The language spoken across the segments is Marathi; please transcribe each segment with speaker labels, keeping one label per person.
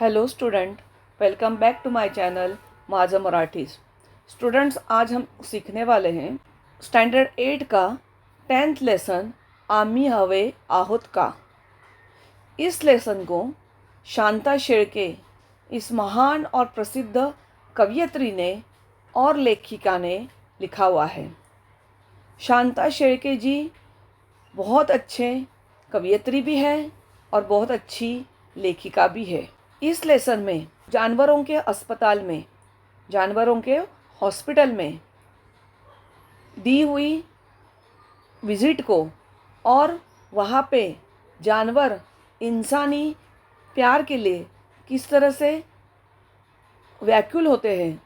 Speaker 1: Hello student, welcome back to my channel माझं मराठी। स्टूडेंट्स, आज हम सीखने वाले हैं स्टैंडर्ड 8 का 10th लेसन आम्ही हवे आहोत का। इस लेसन को शांता शेळके, इस महान और प्रसिद्ध कवयित्री ने और लेखिका ने लिखा हुआ है। शांता शेळके जी बहुत अच्छे कवयित्री भी है और बहुत अच्छी लेखिका भी है। इस लेसन में जानवरों के अस्पताल में, जानवरों के हॉस्पिटल में दी हुई विज़िट को और वहाँ पे जानवर इंसानी प्यार के लिए किस तरह से व्याकुल होते हैं,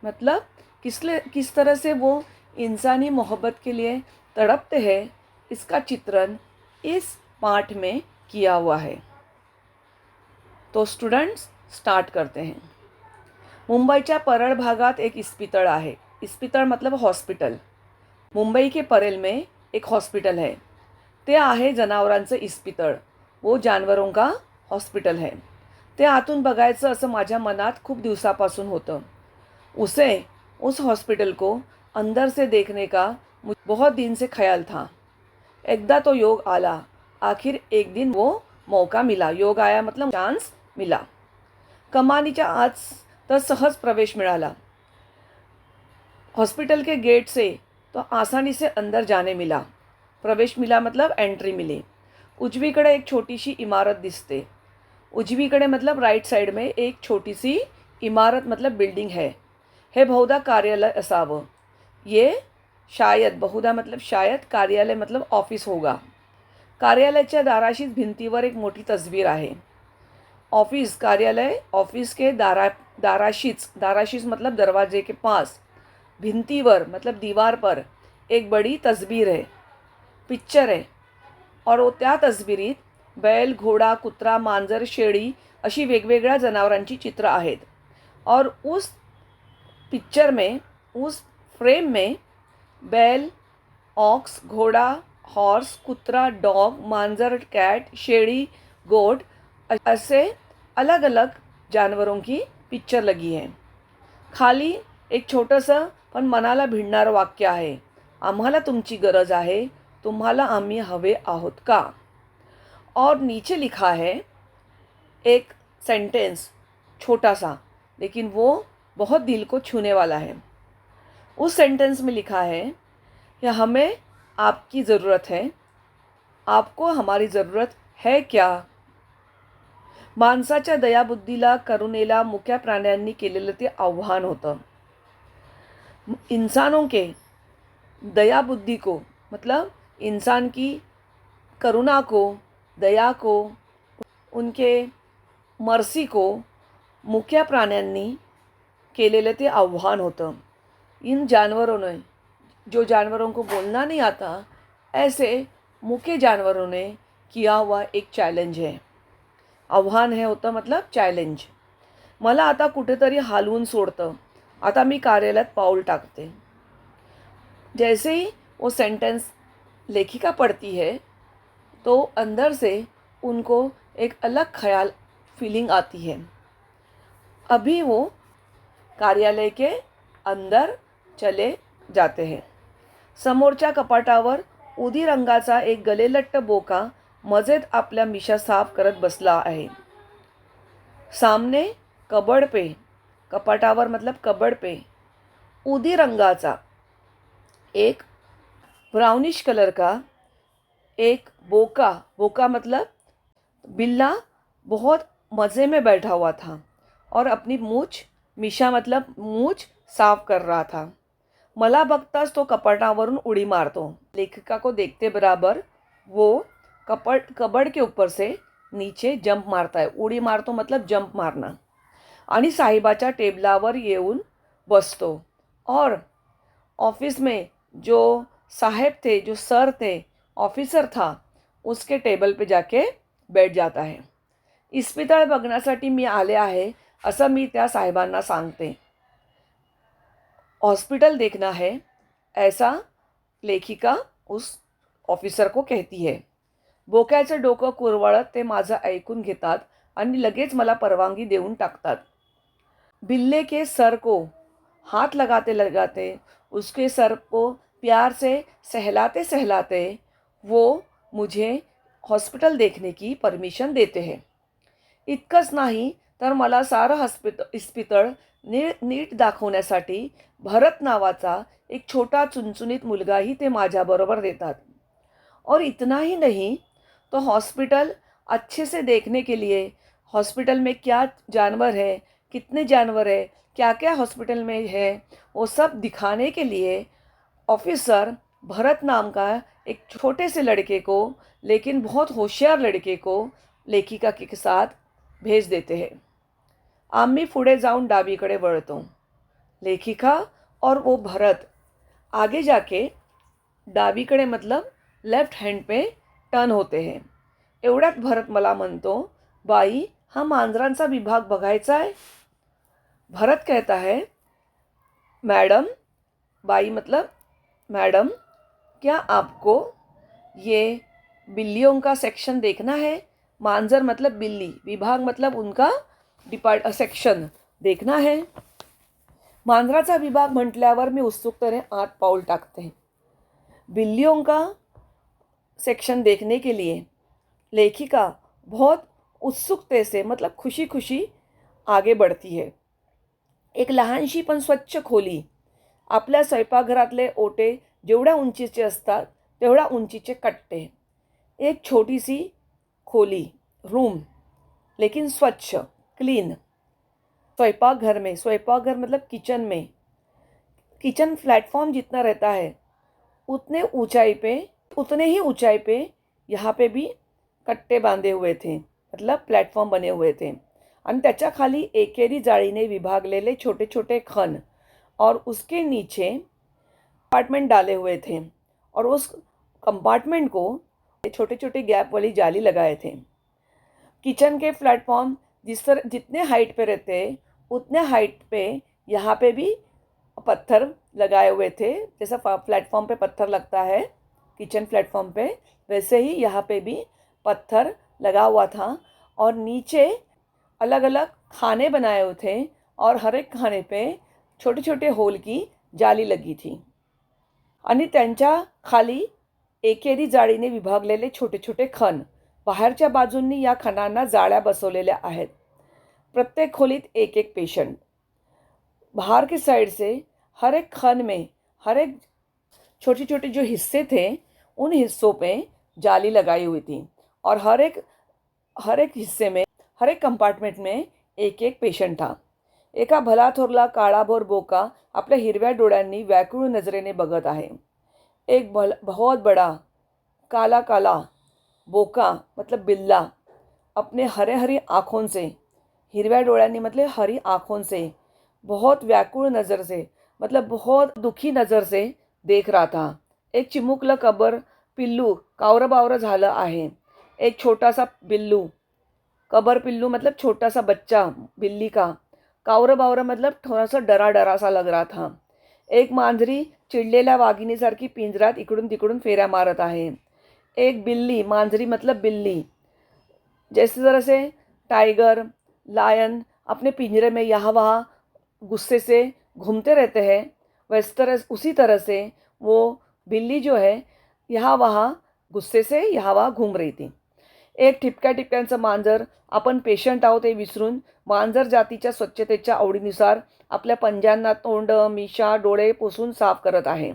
Speaker 1: मतलब किस तरह से वो इंसानी मोहब्बत के लिए तड़पते हैं, इसका चित्रण इस पाठ में किया हुआ है। तो स्टूडेंट्स, स्टार्ट करते हैं। मुंबईच्या परळ भागात एक इस्पितळ आहे। इस्पितळ मतलब हॉस्पिटल। मुंबई के परेल में एक हॉस्पिटल है। ते आहे जनावरांचं इस्पितळ। वो जानवरों का हॉस्पिटल है। ते आतून बघायचं असं माझ्या मनात खूप दिवसापासून होतं। उस हॉस्पिटल को अंदर से देखने का मुझे बहुत दिन से ख्याल था। एकदा तो योग आला। आखिर एक दिन वो मौका मिला। योग आया मतलब चांस मिला। कमानीच्या आत तर सहज प्रवेश मिळाला। हॉस्पिटल के गेट से तो आसानी से अंदर जाने मिला। प्रवेश मिला मतलब एंट्री मिली। उजवीकडे एक छोटीशी इमारत दिसते। उजवीकडे मतलब राइट साइड में एक छोटी सी इमारत मतलब बिल्डिंग है। हे बहुधा कार्यालय असावं। ये शायद, बहुधा मतलब शायद, कार्यालय मतलब ऑफिस होगा। कार्यालयाच्या दाराशीच भिंतीवर एक मोठी तस्वीर आहे। ऑफिस, कार्यालय, ऑफिस के दाराशीच मतलब दरवाजे के पास, भिंतीवर मतलब दीवार पर एक बड़ी तस्वीर है, पिक्चर है। और वो त्या तस्वीरीत बैल, घोडा, कुत्रा, मांजर, शेळी अशी वेगवेगळ्या जनावरांची चित्र आहेत। और उस पिक्चर में, उस फ्रेम में बैल, ऑक्स, घोड़ा, हॉर्स, कुत्रा, डॉग, मांजर, कैट, शेळी, गोट ऐसे अलग अलग जानवरों की पिक्चर लगी है। खाली एक छोटंसं पण मनाला भिडणारं वाक्य आहे। आम्हाला तुमची गरज आहे, तुम्हाला आम्ही हवे आहोत का। और नीचे लिखा है एक सेंटेंस, छोटा सा, लेकिन वो बहुत दिल को छूने वाला है। उस सेंटेंस में लिखा है कि हमें आपकी ज़रूरत है, आपको हमारी ज़रूरत है क्या। माणसाच्या दयाबुद्धीला, करुणेला मुक्या प्राण्यांनी केलेलं ते आव्हान होतं। इंसानों के दयाबुद्धि को मतलब इंसान की करुणा को, दया को, उनके मर्सी को मुक्या प्राण्यांनी केलेलं ते आव्हान होतं। इन जानवरों ने, जो जानवरों को बोलना नहीं आता, ऐसे मुके जानवरों ने किया हुआ एक चॅलेंज है। आव्हान हे होतं मतलब चॅलेंज। मला आता कुठेतरी हालवून सोडतं। आता मी कार्यालयात पाऊल टाकते। जैसे ही वो सेंटेंस लेखिका पढ़ती है तो अंदर से उनको एक अलग ख्याल, फीलिंग आती है। अभी वो कार्यालय के अंदर चले जाते हैं। समोरच्या कपाटावर उदी रंगाचा एक गलेलट्ट बोका मजेत आपल्या मिशा साफ करत बसला आहे। सामने कबड पे, कपाटावर मतलब कबड पे, उदी रंगाचा एक ब्राउनिश कलर का एक बोका, बोका मतलब बिल्ला बहुत मज़े में बैठा हुआ था और अपनी मूछ, मिशा मतलब मूछ साफ कर रहा था। मला बघताच तो कपाटावरून उडी मारतो। लेखिका को देखते बराबर वो कबड के ऊपर से नीचे जंप मारता है। उडी मारतो मतलब जंप मारना। आणि साहेबाच्या टेबलावर येऊन बसतो और ऑफिस में जो साहेब थे, जो सर थे, ऑफिसर था, उसके टेबल पे जाके बैठ जाता है। इस्पितळ बघण्यासाठी मी आले आहे असं मी त्या साहेबांना सांगते। हॉस्पिटल देखना है, ऐसा लेखिका उस ऑफिसर को कहती है। बोक्याचं डोकं कुरवाळत ते माझं ऐकून घेतात आणि लगेच मला परवानगी देऊन टाकतात. बिल्ले के सर को हाथ लगाते लगाते, उसके सर को प्यार से सहलाते सहलाते वो मुझे हॉस्पिटल देखने की परमिशन देते हैं. इतकंच नाही तर मला सारं इस्पितळ नीट दाखवण्यासाठी भरत नावाचा एक छोटा चुनचुनीत मुलगाही ते माझ्याबरोबर देतात. और इतना ही नहीं, तो हॉस्पिटल अच्छे से देखने के लिए हॉस्पिटल में क्या जानवर है, कितने जानवर है, क्या क्या हॉस्पिटल में है, वो सब दिखाने के लिए ऑफिसर भरत नाम का एक छोटे से लड़के को, लेकिन बहुत होशियार लड़के को लेखिका के साथ भेज देते हैं. आम्ही पुढे जाऊन डावीकडे वळतो. लेखिका और वो भरत आगे जाके डावीकडे मतलब लेफ्ट हँड पे टर्न होते हैं. एवढ्यात भरत मला म्हणतो, बाई हा मांजरांचा विभाग बघायचा आहे. भरत कहता है, मैडम, बाई मतलब मैडम, क्या आपको ये बिल्लियों का सेक्शन देखना है. मांजर मतलब बिल्ली, विभाग मतलब उनका सेक्शन देखना है. मांजराचा विभाग म्हटल्यावर मी उत्सुकतेने आत पाऊल टाकते. बिल्लियों का सेक्शन देखने के लिए लेखिका बहुत उत्सुकते से मतलब खुशी खुशी आगे बढ़ती है. एक लहानशी पण स्वच्छ खोली, आपल्या स्वयंपाकघरातले ओटे जेवढ्या उंचीचे असतात तेवढ्या उंचीचे कट्टे, एक छोटी सी खोली, रूम, लेकिन स्वच्छ, क्लीन. स्वयंपाकघर में, स्वयंपाकघर मतलब किचन में, किचन प्लेटफॉर्म जितना रहता है उतने ही ऊंचाई पे यहाँ पे भी कट्टे बांधे हुए थे, मतलब प्लेटफॉर्म बने हुए थे. आणि त्याच्या खाली एकेरी जाळीने विभागलेले छोटे छोटे खन और उसके नीचे कंपार्टमेंट डाले हुए थे और उस कंपार्टमेंट को छोटे छोटे गैप वाली जाली लगाए थे. किचन के प्लेटफॉर्म जितने हाइट पे रहते उतने हाइट पे यहाँ पे भी पत्थर लगाए हुए थे. जैसा प्लेटफॉर्म पे पत्थर लगता है किचन प्लेटफॉर्म पे, वैसे ही यहाँ पे भी पत्थर लगा हुआ था. और नीचे अलग अलग खाने बनाए हुए थे और हर एक खाने पे छोटे छोटे होल की जाली लगी थी. आणि त्यांच्या खाली एकेरी जाळीने विभागलेले छोटे छोटे खण, बाहेरच्या बाजूंनी या खणांना जाळ्या बसवलेल्या आहेत. प्रत्येक खोलीत एक एक पेशंट. बाहर की साइड से हर एक खन में हर एक छोटे छोटे जो हिस्से थे उन हिस्सों पे जाली लगाई हुई थी और हर एक हिस्से में, हर एक कंपार्टमेंट में एक एक पेशंट था. एका भला थोरला काळाभोर बोका आपल्या हिरव्या डोळ्यांनी व्याकुळ नजरेने बघत आहे. एक बहुत बड़ा काला काला बोका मतलब बिल्ला अपने हरे हरी आँखों से, हिरव्या डोळ्यांनी मतलब हरी आँखों से, बहुत व्याकुळ नज़र से मतलब बहुत दुखी नज़र से देख रहा था. एक चिमुकलं कबर पिल्लू कावरबावर झालं आहे. एक छोटासा बिल्लू, कबर पिल्लू मतलब छोटा सा बच्चा बिल्ली का, कावरबावर मतलब थोड़ा सा डरा डरा सा लग रहा था. एक मांजरी चिडलेल्या वाघिणीसारखी पिंजऱ्यात इकडून तिकडून फेऱ्या मारत आहे. एक बिल्ली, मांजरी मतलब बिल्ली, जैसे तरह से टाइगर लायन अपने पिंजरे में यहाँ वहाँ गुस्से से घूमते रहते हैं, उसी तरह से वो बिल्ली जो है यहाँ वहाँ गुस्से से यहाँ वहाँ घूम रही थी. एक ठिपक्या टिपक्यांचं मांजर आपण पेशंट आहोत हे विसरून मांजर जातीच्या स्वच्छतेच्या आवडीनुसार आपल्या पंजांना तोंड, मिशा, डोळे पुसून साफ करत आहे.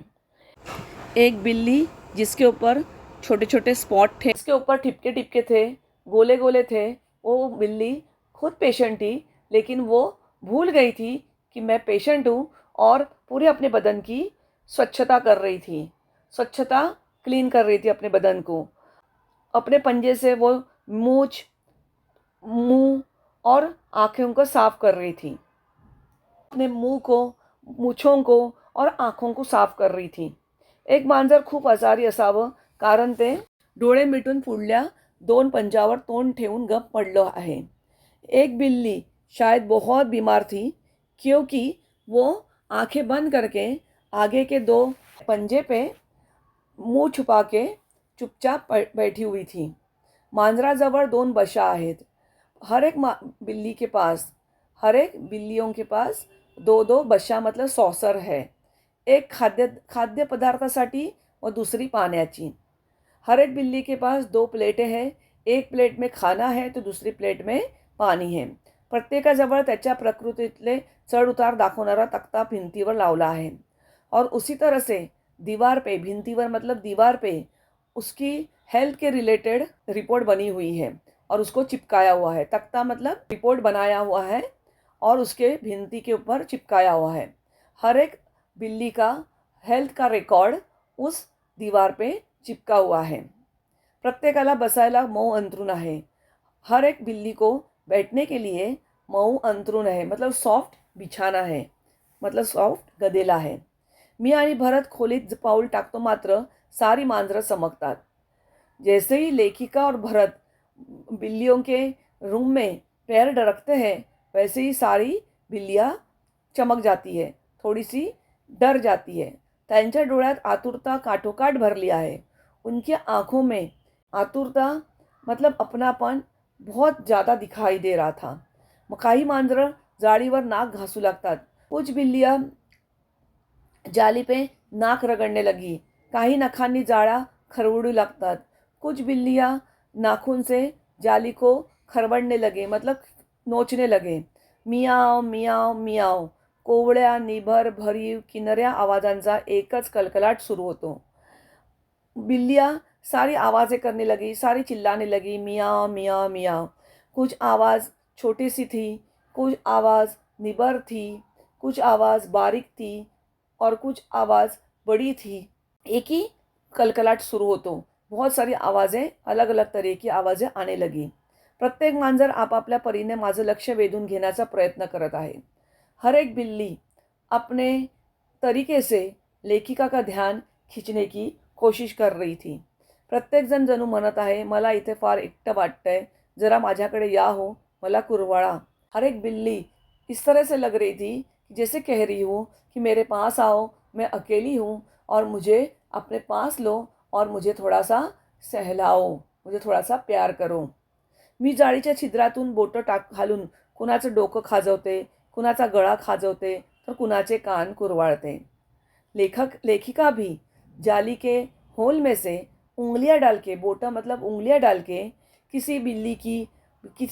Speaker 1: एक बिल्ली जिसके ऊपर छोटे छोटे स्पॉट थे, जिसके ऊपर टिपके टिपके थे, गोले गोले थे, वो बिल्ली खुद पेशेंट थी, लेकिन वो भूल गई थी कि मैं पेशेंट हूँ और पूरे अपने बदन की स्वच्छता कर रही थी, स्वच्छता क्लीन कर रही थी अपने बदन को. अपने पंजे से वो मूछ, मुंह और आँखों को साफ कर रही थी. अपने मुंह को, मूछों को और आँखों को साफ कर रही थी. एक मांजर खूप आजारी असावं कारण ते डोळे मिटून पुढल्या दोन पंजावर तोंड ठेवून गप पडलं आहे. एक बिल्ली शायद बहुत बीमार थी क्योंकि वो आंखें बंद करके आगे के दो पंजे पे मुंह छुपा के चुपचाप बैठी हुई थी. मांजराजवळ दोन बशा आहेत, बिल्ली के पास, हर एक बिल्लियों के पास दो दो बशा मतलब सॉसर है. एक खाद्य पदार्थासाठी व दुसरी पाण्याची. हर एक बिल्ली के पास दो प्लेटें हैं. एक प्लेट में खाना है तो दुसरी प्लेट में पाणी है. प्रत्येकाजवळ त्याच्या प्रकृतीतले चढ उतार दाखवणारा तक्ता भिंतीवर लावला आहे. और उसी तरह से दीवार पे, भिंतीवर मतलब दीवार पे उसकी हेल्थ के रिलेटेड रिपोर्ट बनी हुई है और उसको चिपकाया हुआ है. तख्ता मतलब रिपोर्ट बनाया हुआ है और उसके भिंती के ऊपर चिपकाया हुआ है. हर एक बिल्ली का हेल्थ का रिकॉर्ड उस दीवार पे चिपका हुआ है. प्रत्येकाला बसायला मऊ अंथरूण आहे. हर एक बिल्ली को बैठने के लिए मऊ अंथरूण है मतलब सॉफ्ट बिछाना है, मतलब सॉफ्ट गदेला है. मी आणि भरत खोलीत पाऊल टाकतो मात्र सारी मांजरं चमकतात. जैसे ही लेखिका और भरत बिल्लियों के रूम में पैर रखते हैं वैसे ही सारी बिल्लियाँ चमक जाती है, थोड़ी सी डर जाती है. त्यांच्या डोळ्यात आतुरता काठोकाठ भरली आहे. उनकी आंखों में आतुरता मतलब अपनापन बहुत ज़्यादा दिखाई दे रहा था. मग काही मांजरं जाळीवर नाक घासू लागतात. कुछ बिल्लियाँ जाली पे नाक रगड़ने लगी. काही नखांनी जाळा खरवड़ू लगतात. कुछ बिल्लियाँ नाखून से जाली को खरवड़ने लगे मतलब नोचने लगे. मियाव मियाव मियाव कोवळ्या निभर भरीव किनऱ्या आवाजांचा एकच कलकलाट सुरू होतो. बिल्लियाँ सारी आवाज़ें करने लगी, सारी चिल्लाने लगी, मियाँ मियाँ मियाँ. कुछ आवाज़ छोटी सी थी, कुछ आवाज़ निबर थी, कुछ आवाज़ बारीक थी और कुछ आवाज़ बड़ी थी. एक ही कलकलाट सुरू होतो. बहुत सारी आवाज़ें, अलग अलग तरह की आवाज़ें आने लगी. प्रत्येक मांजर आपापल्या परीने माझं लक्ष वेधून घेण्याचा प्रयत्न करत आहे. हर एक बिल्ली अपने तरीके से लेखिका का ध्यान खींचने की कोशिश कर रही थी. प्रत्येकजण जणू म्हणत आहे, मला इथे फार एकटं वाटतंय, जरा माझ्याकडे या हो, मला कुरवाळा. हर एक बिल्ली इस तरह से लग रही थी जैसे कह रही हूँ कि मेरे पास आओ, मैं अकेली हूँ और मुझे अपने पास लो और मुझे थोड़ा सा सहलाओ, मुझे थोड़ा सा प्यार करो. मी जाळीच्या छिद्रातून बोटं घालून कुणाचं डोकं खाजवते, कुणाचा गळा खाजवते तर कुणाचे कान कुरवाळते. लेखिका भी जाली के होल में से उंगलियां डाल के, बोटा मतलब उंगलियां डाल के किसी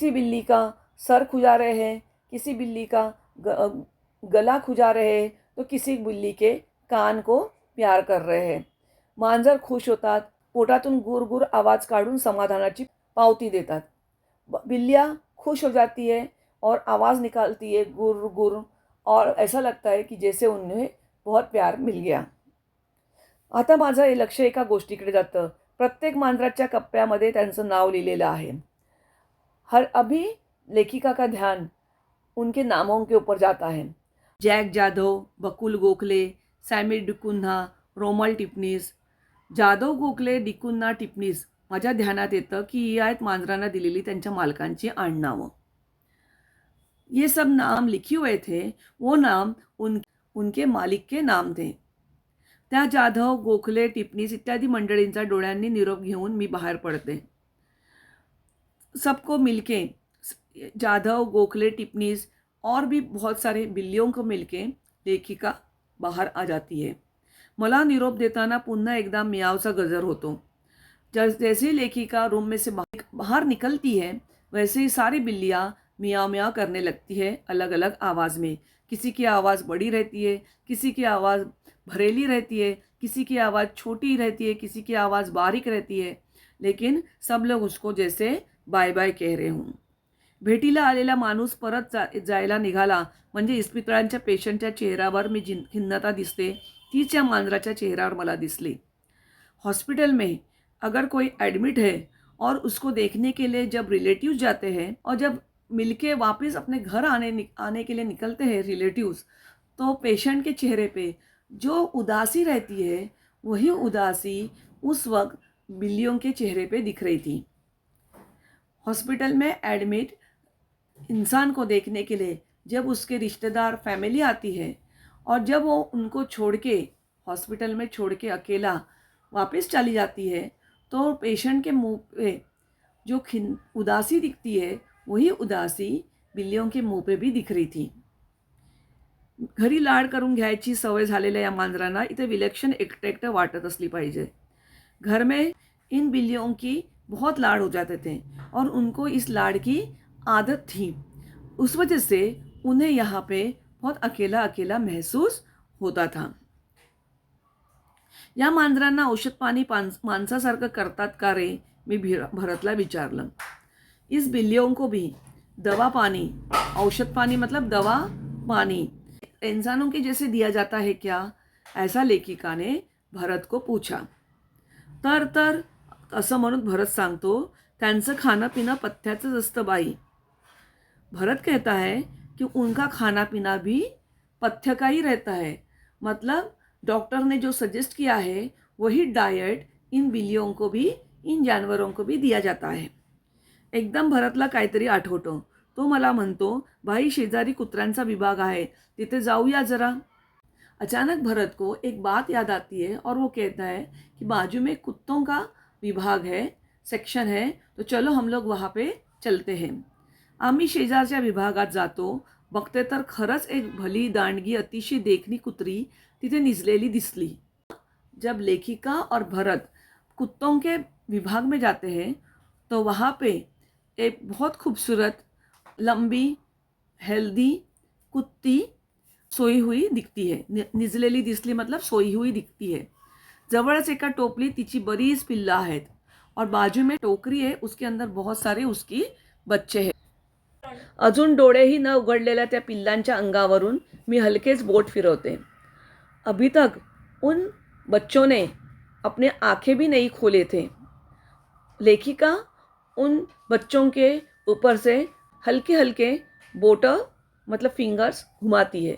Speaker 1: बिल्ली का सर खुजा रहे हैं, किसी बिल्ली का गला खुजा रहे हैं तो किसी बिल्ली के कान को प्यार कर रहे हैं. मांजर खुश होतात, पोटातून गुरगुर आवाज काढून समाधानाची पावती देतात. बिल्लियाँ खुश हो जाती है और आवाज़ निकालती है गुर गुर और ऐसा लगता है कि जैसे उन्हें बहुत प्यार मिल गया. आता माझं हे लक्ष एका गोष्टीकडे जातं. प्रत्येक मांजराच्या कप्प्यामध्ये त्यांचं नाव लिहिलेलं आहे. अभी लेखिका का ध्यान उनके नामों के ऊपर जाता है. जॅक जाधव, बकुल गोखले, सॅमी डिकुन्हा, रोमल टिपणीस. जाधव, गोखले, डिकुन्हा, टिपणीस माझ्या ध्यानात येतं की ही आहेत मांजरांना दिलेली त्यांच्या मालकांची आडनावं. ये सब नाम लिखे हुए थे, वो नाम उनके मालिक के नाम थे. त्या जाधव, गोखले, टिपणीस इत्यादी मंडळींचा डोळ्यांनी निरोप घेऊन मी बाहेर पडते. सबको मिलके, जाधव, गोखले, टिपणीस और भी बहुत सारे बिल्लियों को मिलके लेखिका बाहर आ जाती है. मला निरोप देताना पुन्हा एकदा मियावचा गजर होतो. जैसे लेखिका रूम में से बाहर निकलती है वैसे ही सारी बिल्लियाँ मियाँ मियाँ करने लगती है अलग अलग आवाज़ में. किसी की आवाज़ बड़ी रहती है, किसी की आवाज़ भरेली रहती है, किसी की आवाज़ छोटी रहती है, किसी की आवाज़ बारीक रहती है, लेकिन सब लोग उसको जैसे बाय बाय कह रहे हूँ. भेटीला आलेला माणूस परत जायला निघाला म्हणजे इस्पितळांच्या पेशंटच्या चेहऱ्यावर मी खिन्नता दिसते तीच या मांजराच्या चेहऱ्यावर मला दिसली. हॉस्पिटल में अगर कोई एडमिट है और उसको देखने के लिए जब रिलेटिव्स जाते हैं और जब मिलके वापस अपने घर आने के लिए निकलते हैं रिलेटिव्स, तो पेशेंट के चेहरे पे जो उदासी रहती है वही उदासी उस वक्त बिल्लियों के चेहरे पे दिख रही थी. हॉस्पिटल में एडमिट इंसान को देखने के लिए जब उसके रिश्तेदार फैमिली आती है और जब वो उनको छोड़ के हॉस्पिटल में छोड़ के अकेला वापस चली जाती है तो पेशेंट के मुंह पे जो उदासी दिखती है वही उदासी बिल्लियों के मुंह पे भी दिख रही थी. घरी लाड करून घ्यायची सवय झालेल्या या मांजरांना इथे विलक्षण एकटं एकटं वाटत असली पाहिजे. घर में इन बिल्लियों की बहुत लाड हो जाते थे और उनको इस लाड की आदत थी. उस वजह से उन्हें यहाँ पे बहुत अकेला अकेला महसूस होता था. या मांजरांना औषध पाणी माणसासारखं करतात का रे, मी भरतला विचारलं. इस बिल्लियों को भी दवा पानी, औषध पानी मतलब दवा पानी इंसानों के जैसे दिया जाता है क्या, ऐसा लेखिका ने भरत को पूछा. तर असं म्हणून भरत सांगतो, त्यांचं खाणं पिणं पथ्याचंच असतं बाई. भरत कहता है कि उनका खाना पीना भी पथ्य का ही रहता है. मतलब डॉक्टर ने जो सजेस्ट किया है वही डाइट इन बिल्लियों को भी, इन जानवरों को भी दिया जाता है. एकदम भरतला काहीतरी आठवतं. तो मला म्हणतो, भाई शेजारी कुत्र्यांचा विभाग आहे, तिथे जाऊया जरा. अचानक भरत को एक बात याद आती है और वो कहता है कि बाजू में कुत्तों का विभाग है, सेक्शन है, तो चलो हम लोग वहाँ पे चलते हैं. आम्ही शेजारच्या विभागात जातो. बघते तर खरंच एक भली दांडगी अतिशय देखणी कुत्री तिथे निजलेली दिसली. जब लेखिका और भरत कुत्तों के विभाग में जाते हैं तो वहाँ पे एक बहुत खूबसूरत लंबी हेल्दी कुत्ती सोई हुई दिखती है. निजलेली दिसली मतलब सोई हुई दिखती है. जवळच एका टोपलीत तिची बरीच पिल्लं आहेत और बाजू में टोकरी है, उसके अंदर बहुत सारे उसकी बच्चे हैं. अजून डोळेही न उघडलेल्या त्या पिल्लांच्या अंगावरून मी हलकेच बोट फिरवते. अभी तक उन बच्चों ने अपने आंखें भी नहीं खोले थे. लेखिका उन बच्चों के ऊपर से हल्के हल्के बोट मतलब फिंगर्स घुमाती है.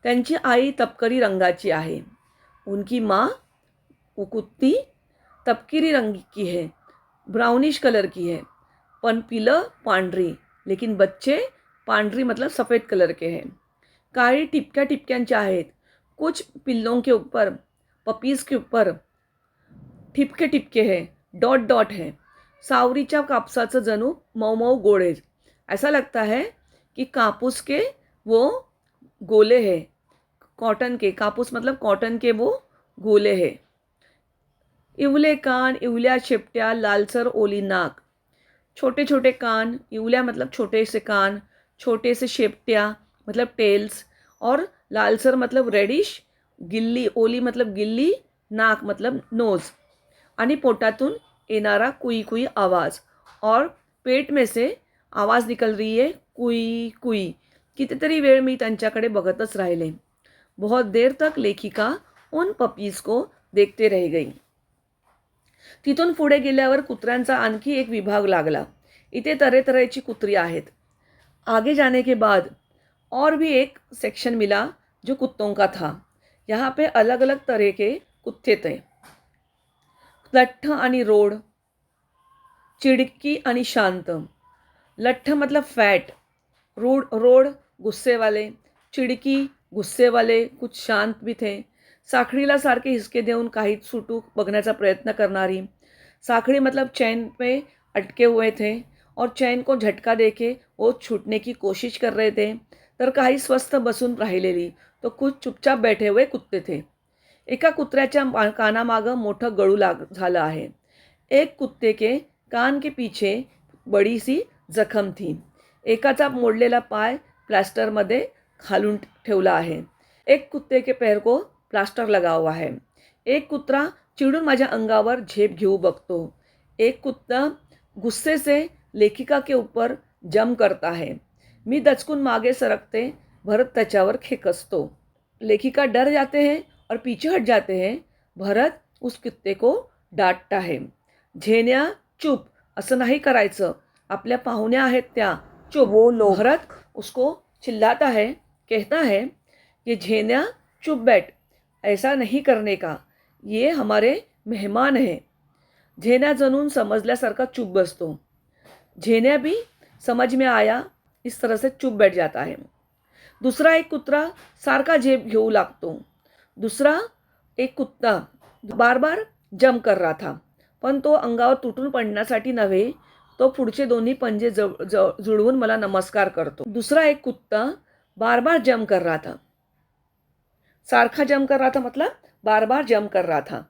Speaker 1: त्यांची आई तपकरी रंगाची आहे. उनकी माँ वो कुत्ती तपकिरी रंग की है, ब्राउनिश कलर की है. पण पिलं पांढरी, लेकिन बच्चे पांढरी मतलब सफ़ेद कलर के हैं. काळी टिपक्या टिपक्यांचे आहेत. कुछ पिल्लों के ऊपर, पपीज़ के ऊपर ठिपके टिपके हैं, डॉट डॉट हैं. सावरीच्या कापसाचं जणू मऊ मऊ गोळे. ऐसा लगता है कि कापूस के वो गोले हैं. कॉटन के, कापूस मतलब कॉटन के वो गोले हैं. इवले कान, इवल्या शेपट्या, लालसर ओली नाक. छोटे छोटे कान, इवल्या मतलब छोटे से कान, छोटे से शेपट्या मतलब टेल्स, और लालसर मतलब रेडिश, गिल्ली, ओली मतलब गिल्ली, नाक मतलब नोज, आणि पोटातून येणारा कुई कुई आवाज़. और पेट में से आवाज़ निकल रही है कुई कुई. कितीतरी वेळ मी त्यांच्याकडे बघतच राहिले. बहुत देर तक लेखिका उन पपीज़ को देखते रह गई. तिथून पुढे गेल्यावर कुत्र्यांचा आणखी एक विभाग लागला. इथे तऱ्हेतऱ्हेची कुत्री आहेत. आगे जाने के बाद और भी एक सेक्शन मिला जो कुत्तों का था. यहाँ पे अलग अलग तरह के कुत्ते थे. लठ्ठ आणि रोड, चिड़की आणि शांत. लठ्ठ मतलब फैट, रोड गुस्से वाले, चिड़की गुस्से वाले, कुछ शांत भी थे. साखळीला सारखे हिसके देऊन काही सुटू बघण्याचा प्रयत्न करणारी. साखड़ी मतलब चैन पे अटके हुए थे और चैन को झटका देके वो छूटने की कोशिश कर रहे थे. तर काही स्वस्थ बसून राहिलेली, तो कुछ चुपचाप बैठे हुए कुत्ते थे. एका कुत्र्याच्या कानामागं मोठं गळू झालं आहे. एक कुत्ते के कान के पीछे बड़ी सी जखम थी. एकाचा मोडलेला पाय प्लास्टरमध्ये घालून ठेवला आहे. एक कुत्ते के पैर को प्लास्टर लगा हुआ है. एक कुत्रा चिडून माझ्या अंगावर झेप घेऊ बघतो. एक कुत्ता गुस्से से लेखिका के ऊपर जम करता है. मी दचकून मागे सरकते. भरत त्याच्यावर खेकसतो. लेखिका डर जाते हैं और पीछे हट जाते हैं. भरत उस कुत्ते को डांटता है. झेन्या चुप, असं नाही करायचं, आपल्या पाहुण्या आहेत त्या, चुप. वो लोग. भरत उसको चिल्लाता है, कहता है कि झेन्या चुप बैठ, ऐसा नहीं करने का, ये हमारे मेहमान हैं. झेन्या जणून समजल्यासारखा चुप बसतो. झेन्या भी समझ में आया, इस तरह से चुप बैठ जाता है. दूसरा एक कुत्रा सारखा झेप घेऊ लागतो. दूसरा एक कुत्ता बार बार जंप कर रहा था, पण तो अंगावर तुटून पडण्यासाठी नव्हे, तो पुढचे दोन्ही पंजे जुळवून मला नमस्कार करतो. दूसरा एक कुत्ता बार बार जंप कर रहा था. सारखा जंप कर रहा था मतलब बार बार जंप कर रहा था,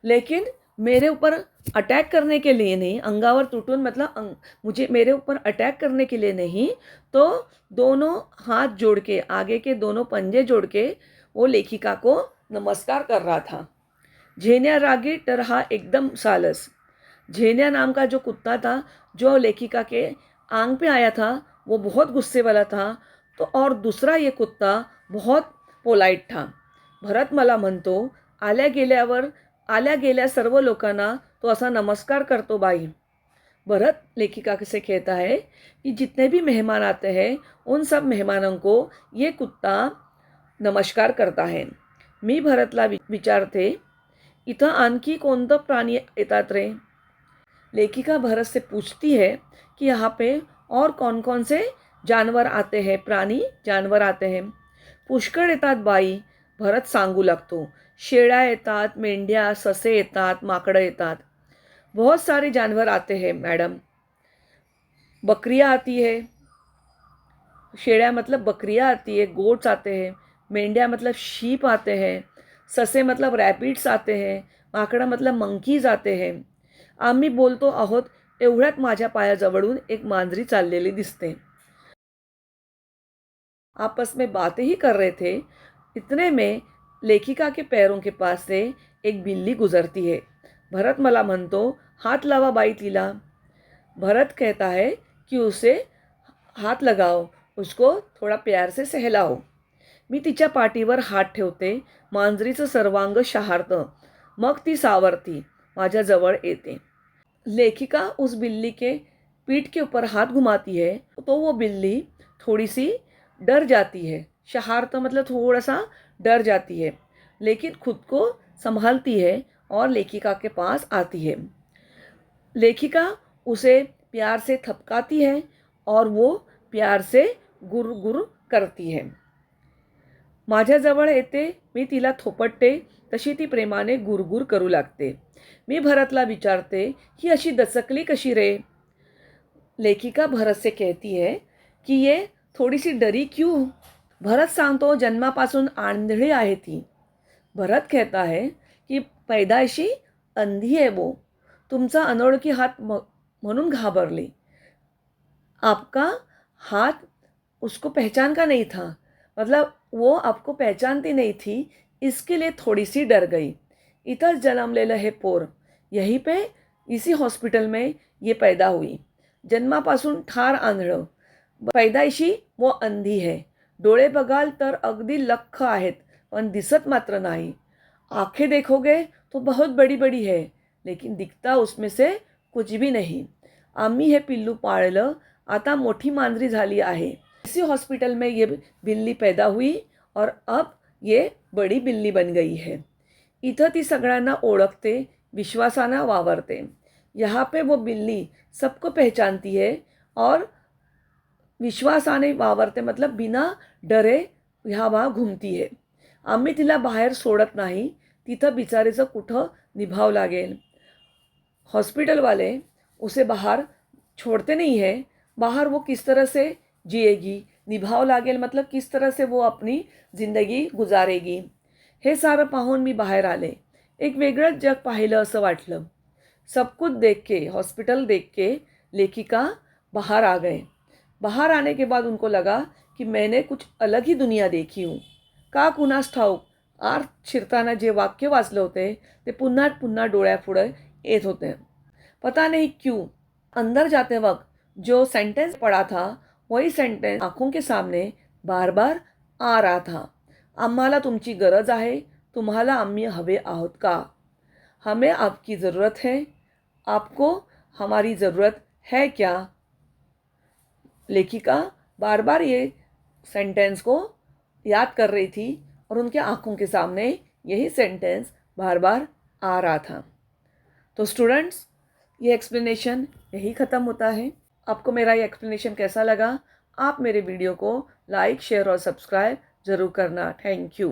Speaker 1: लेकिन मेरे ऊपर अटैक करने के लिए नहीं, अंगावर तुटून मतलब मुझे मेरे ऊपर अटैक करने के लिए नहीं, तो दोनों हाथ जोड़ के, आगे के दोनों पंजे जोड़ के वो लेखिका को नमस्कार कर रहा था. झेन्या रागी तर हा एकदम सालस. झेन्या नाम का जो कुत्ता था, जो लेखिका के आंग पे आया था, वो बहुत गुस्से वाला था. तो और दूसरा ये कुत्ता बहुत पोलाइट था. भरत मला म्हणतो, आल्या गेल्या सर्व लोकांना तो असा नमस्कार करतो बाई. भरत लेखिका से कहता है कि जितने भी मेहमान आते हैं उन सब मेहमानों को ये कुत्ता नमस्कार करता है. मी भरतला विचारते, इथं आणखी कोणतं प्राणी येतात रे. लेखिका भरत से पूछती है कि यहाँ पे और कौन कौन से जानवर आते हैं, प्राणी जानवर आते हैं. पुष्कळ येतात बाई, भरत सांगू लागतो. शेळ्या येतात, मेंढ्या, ससे येतात, माकडं येतात. बहुत सारे जानवर आते हैं मैडम. बकरियाँ आती है, शेळ्या मतलब बकरियाँ आती है, गोट्स आते हैं. मेंढ्या मतलब शीप आते हैं. ससे मतलब रॅबिट्स आते हैं. माकडं मतलब मंकीज आते हैं. आम्ही बोलतो आहोत एवढ्यात माझ्या पायाजवळून एक मांजरी चाललेली दिसते. आपस में बातें ही कर रहे थे, इतने में लेखिका के पैरों के पास से एक बिल्ली गुजरती है. भरत मला म्हणतो, हाथ लावा बाई तिला. भरत कहता है कि उसे हात लगाओ, उसको थोडा प्यार से सहलाओ. मी तिच्या पाठीवर हात ठेवते. मांजरीचं सर्वांग शहारतं. मग ती सावरती माझ्या जवळ येते. लेखिका उस बिल्ली के पीठ के ऊपर हाथ घुमाती है तो वो बिल्ली थोड़ी सी डर जाती है. शहारतं मतलब थोड़ा सा डर जाती है, लेकिन खुद को संभालती है और लेखिका के पास आती है. लेखिका उसे प्यार से थपकाती है और वो प्यार से गुर गुर करती है. माझ्याजवळ येते, मी तिला थोपटते, तशी ती प्रेमाने गुरगुर करू लागते. मी भरतला विचारते, ही अशी दचकली कशी रे. लेखिका भरत से कहती है कि ये थोडी सी डरी क्यों. भरत सांगतो, जन्मापासून आंधळी आहे ती. भरत कहता है कि पैदाइशी अंधी है वो. तुमचा अनोळखी हात म्हणून घाबरली. आपका हाथ उसको पहचान का नहीं था, मतलब वो आपको पहचानती नहीं थी, इसके लिए थोड़ी सी डर गई. इथंच जन्मलेलं हे पोर, यहीं पे इसी हॉस्पिटल में ये पैदा हुई. जन्मापासून ठार आंधळं, पैदाइशी वो अंधी है. डोळे बघाल तर अगदी लख्ख आहेत, पण दिसत मात्र नाही. आंखें देखोगे तो बहुत बड़ी बड़ी है, लेकिन दिखता उसमें से कुछ भी नहीं. आम्ही हे पिल्लू पाळलं, आता मोठी मांजरी झाली आहे. इसी हॉस्पिटल में ये बिल्ली पैदा हुई और अब ये बड़ी बिल्ली बन गई है. इथं ती सगळ्यांना ओळखते, विश्वासानं वावरते. यहाँ पे वो बिल्ली सबको पहचानती है और विश्वासाने वावरते, मतलब बिना डरे ह्या वहाँ घुमती है. आम्ही तिला बाहेर सोडत नाही, तिथं बिचारीचं कुठं निभाव लागेल. हॉस्पिटल वाले उसे बाहर छोड़ते नहीं है. बाहर वो किस तरह से जिएगी, निभाव लागेल मतलब किस तरह से वो अपनी जिंदगी गुजारेगी. हे सारं पाहून मी बाहेर आले. एक वेगळंच जग पाहिलं असं वाटलं. सब कुछ देख के, हॉस्पिटल देख के लेखिका बाहर आ गए. बाहर आने के बाद उनको लगा कि मैंने कुछ अलग ही दुनिया देखी हूँ. का कुणास ठाऊक, आत शिरताना जे वाक्य वाचलं होते ते पुन्हा पुन्हा डोळ्यापुढे येत होते. पता नहीं क्यों अंदर जाते वक्त जो सेंटेंस पढ़ा था वही सेंटेंस आँखों के सामने बार बार आ रहा था. आम्हाला तुमची गरज आहे, तुम्हाला आम्ही हवे आहोत का. हमें आपकी ज़रूरत है, आपको हमारी ज़रूरत है क्या. लेखिका बार बार ये सेंटेंस को याद कर रही थी और उनके आँखों के सामने यही सेंटेंस बार बार आ रहा था. तो स्टूडेंट्स, ये एक्सप्लेनेशन यही ख़त्म होता है. आपको मेरा ये एक्सप्लेनेशन कैसा लगा, आप मेरे वीडियो को लाइक, शेयर और सब्सक्राइब ज़रूर करना. Thank you.